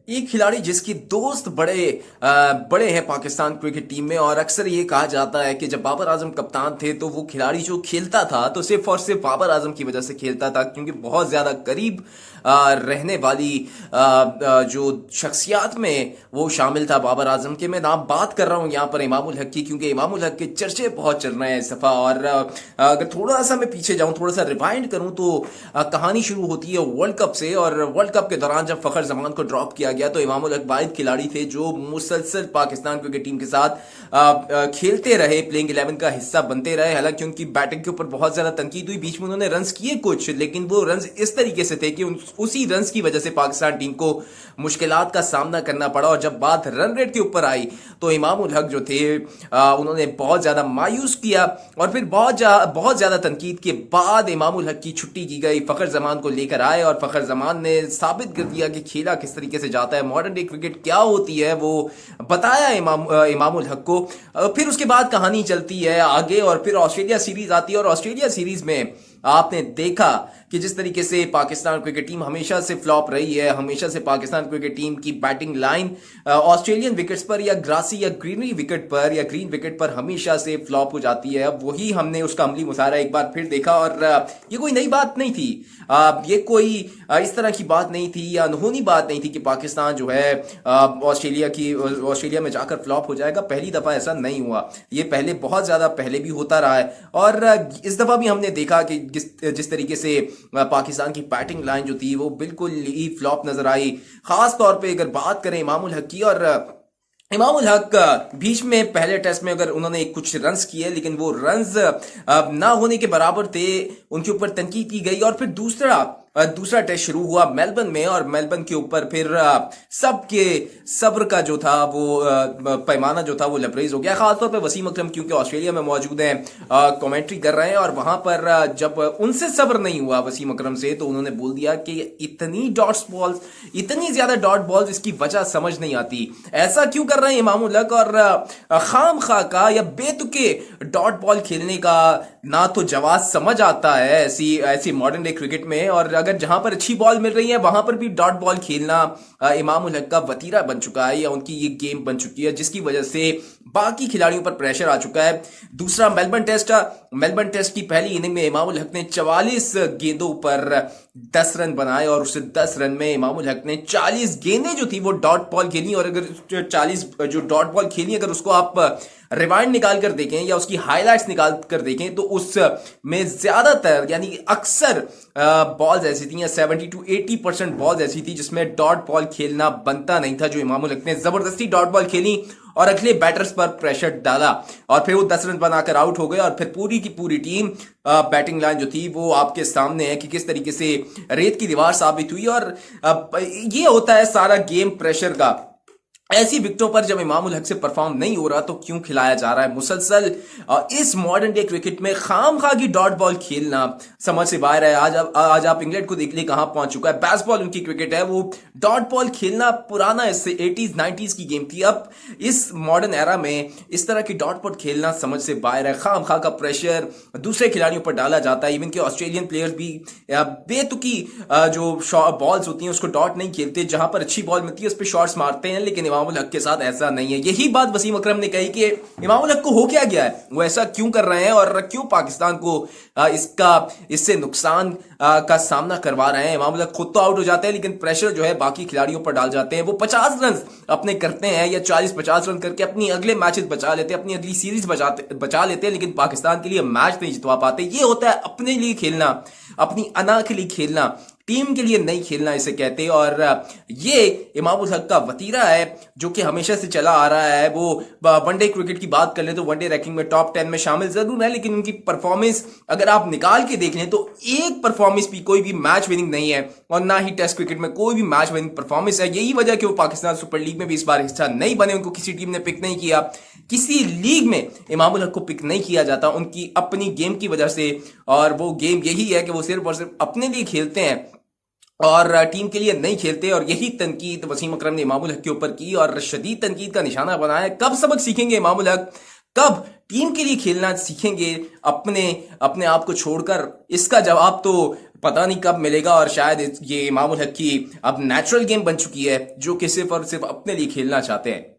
एक खिलाड़ी जिसके दोस्त बड़े हैं पाकिस्तान क्रिकेट टीम में। और अक्सर ये कहा जाता है कि जब बाबर आजम कप्तान थे तो वो खिलाड़ी जो खेलता था तो सिर्फ और सिर्फ बाबर आजम की वजह से खेलता था, क्योंकि बहुत ज्यादा करीब रहने वाली जो शख्सियात में वो शामिल था बाबर आजम के। मैं नाम बात कर रहा हूँ यहाँ पर इमामुल हक की, क्योंकि इमामुल हक के चर्चे बहुत चल रहे हैं इस दफा। और अगर थोड़ा सा मैं पीछे जाऊं, थोड़ा सा रिवाइंड करूं, तो कहानी शुरू होती है वर्ल्ड कप से। और वर्ल्ड कप के दौरान जब फखर जमान को ड्रॉप किया गया तो इमामुल हक वाहिद खिलाड़ी थे जो मुसलसल पाकिस्तान क्रिकेट टीम के साथ खेलते रहे, प्लेइंग 11 का हिस्सा बनते रहे। हालांकि उनकी बैटिंग के ऊपर बहुत ज्यादा तनकीद हुई, बीच में उन्होंने रन्स किए कुछ, लेकिन वो रन्स इस तरीके से थे कि उसी रन्स की वजह से पाकिस्तान टीम को मुश्किलात का सामना करना पड़ा। और जब बात रन रेट के ऊपर आई तो इमामुल हक जो थे उन्होंने बहुत ज्यादा मायूस किया। और फिर बहुत ज्यादा तनकीद के बाद इमामुल हक की छुट्टी की गई, फखर जमान को लेकर आए और फखर जमान ने साबित कर दिया कि खेला किस तरीके से जाता है, मॉडर्न डे क्रिकेट क्या होती है वो बताया इमामुल हक को। फिर उसके बाद कहानी चलती है आगे और फिर ऑस्ट्रेलिया सीरीज आती है। और ऑस्ट्रेलिया सीरीज में आपने देखा कि जिस तरीके से पाकिस्तान क्रिकेट टीम हमेशा से फ्लॉप रही है, हमेशा से पाकिस्तान क्रिकेट टीम की बैटिंग लाइन ऑस्ट्रेलियन विकेट्स पर या ग्रासी या ग्रीनरी विकेट पर या ग्रीन विकेट पर हमेशा से फ्लॉप हो जाती है। अब वही हमने उसका अमली मुशाहरा एक बार फिर देखा। और ये कोई नई बात नहीं थी, ये कोई इस तरह की बात नहीं थी या अनहोनी बात नहीं थी कि पाकिस्तान जो है ऑस्ट्रेलिया में जाकर फ्लॉप हो जाएगा। पहली दफा ऐसा नहीं हुआ, ये पहले बहुत ज्यादा पहले भी होता रहा है। और इस दफा भी हमने देखा कि जिस तरीके से पाकिस्तान की बैटिंग लाइन जो थी वो बिल्कुल ही फ्लॉप नजर आई। खास तौर पे अगर बात करें इमामुल हक की, और इमामुल हक बीच में पहले टेस्ट में अगर उन्होंने कुछ रन्स किए, लेकिन वो रन्स ना होने के बराबर थे, उनके ऊपर तनकीद की गई। और फिर दूसरा टेस्ट शुरू हुआ मेलबर्न में, और मेलबर्न के ऊपर फिर सबके सब्र का जो था वो पैमाना जो था वो लबरेज हो गया। खासतौर पे वसीम अकरम क्योंकि ऑस्ट्रेलिया में मौजूद हैं, कमेंट्री कर रहे हैं, और वहां पर जब उनसे सब्र नहीं हुआ वसीम अकरम से, तो उन्होंने बोल दिया कि इतनी ज्यादा डॉट बॉल्स, इसकी वजह समझ नहीं आती, ऐसा क्यों कर रहे हैं इमामुल हक। और खाम खा का या बेतुके डॉट बॉल खेलने का ना तो जवाब समझ आता है ऐसी मॉडर्न डे क्रिकेट में। और अगर जहां पर अच्छी बॉल मिल रही है वहां पर भी डॉट बॉल खेलना इमामुल हक का वतीरा बन चुका है, या उनकी ये गेम बन चुकी है, जिसकी वजह से बाकी खिलाड़ियों पर प्रेशर आ चुका है। दूसरा मेलबर्न टेस्ट की पहली इनिंग में इमामुल हक ने 44 गेंदों पर 10 रन बनाए, और उससे 10 रन में इमामुल हक ने 40 गेंदें जो थी वो डॉट बॉल खेली। और अगर 40 जो डॉट बॉल खेली, अगर उसको आप रिवाइंड निकाल कर देखें या उसकी हाइलाइट्स निकाल कर देखें, तो उसमें ज्यादातर यानी अक्सर बॉल्स ऐसी थी, या 70 to 80% बॉल्स ऐसी थी जिसमें डॉट बॉल खेलना बनता नहीं था। जो इमामुल हक ने जबरदस्ती डॉट बॉल खेली और अगले बैटर्स पर प्रेशर डाला, और फिर वो 10 रन बनाकर आउट हो गए। और फिर पूरी की पूरी टीम बैटिंग लाइन जो थी वो आपके सामने है कि किस तरीके से रेत की दीवार साबित हुई। और ये होता है सारा गेम प्रेशर का। ऐसी विकेटों पर जब इमामुल हक से परफॉर्म नहीं हो रहा तो क्यों खिलाया जा रहा है मुसलसल। इस मॉडर्न डे क्रिकेट में खामखा की डॉट बॉल खेलना समझ से बाहर है। आज आप इंग्लैंड को देख लिए कहां पहुंच चुका है, बेसबॉल उनकी क्रिकेट है, वो डॉट बॉल खेलना पुराना, इससे 80s 90s की गेम थी। अब इस मॉडर्न एरा में इस तरह की डॉट बॉल खेलना समझ से बाहर है। खामखा का प्रेशर दूसरे खिलाड़ियों पर डाला जाता है। इवन के ऑस्ट्रेलियन प्लेयर्स भी बेतुकी जो बॉल्स होती हैं उसको डॉट नहीं खेलते, जहां पर अच्छी बॉल मिलती है उस पर शॉट्स मारते हैं, लेकिन इमामुल हक के साथ ऐसा नहीं है। यही बात वसीम अकरम ने कही कि इमामुल हक को हो क्या गया है, वो ऐसा क्यों कर रहे हैं और क्यों पाकिस्तान को इससे नुकसान का सामना करवा रहे हैं। इमामुल हक खुद तो आउट हो जाते हैं, लेकिन प्रेशर जो है बाकी खिलाड़ियों पर डाल जाते हैं। वो 50 रन अपने करते हैं या 40-50 रन करके अपनी अगले मैचेस बचा लेते हैं, अपनी अगली सीरीज बचा लेते हैं, लेकिन पाकिस्तान के लिए मैच नहीं जितवा पाते। ये होता है अपने लिए खेलना, अपनी अना के लिए खेलना, टीम के लिए नहीं खेलना इसे कहते हैं। और ये इमामुल हक का वतीरा है जो कि हमेशा से चला आ रहा है। वो वनडे क्रिकेट की बात कर ले तो वनडे रैंकिंग में टॉप 10 में शामिल जरूर है, लेकिन उनकी परफॉर्मेंस अगर आप निकाल के देख लें तो एक परफॉर्मेंस भी कोई भी मैच विनिंग नहीं है, और ना ही टेस्ट क्रिकेट में कोई भी मैच विनिंग परफॉर्मेंस है। यही वजह कि वो पाकिस्तान सुपर लीग में भी इस बार हिस्सा नहीं बने, उनको किसी टीम ने पिक नहीं किया, किसी लीग में इमामुल हक को पिक नहीं किया जाता उनकी अपनी गेम की वजह से। और वो गेम यही है कि वो सिर्फ और सिर्फ अपने लिए खेलते हैं और टीम के लिए नहीं खेलते। और यही तनकीद वसीम अकरम ने इमामुल हक के ऊपर की और शदीद तनकीद का निशाना बनाया। कब सबक सीखेंगे इमामुल हक, कब टीम के लिए खेलना सीखेंगे अपने आप को छोड़कर? इसका जवाब तो पता नहीं कब मिलेगा, और शायद ये इमामुल हक की अब नेचुरल गेम बन चुकी है जो कि सिर्फ और सिर्फ अपने लिए खेलना चाहते हैं।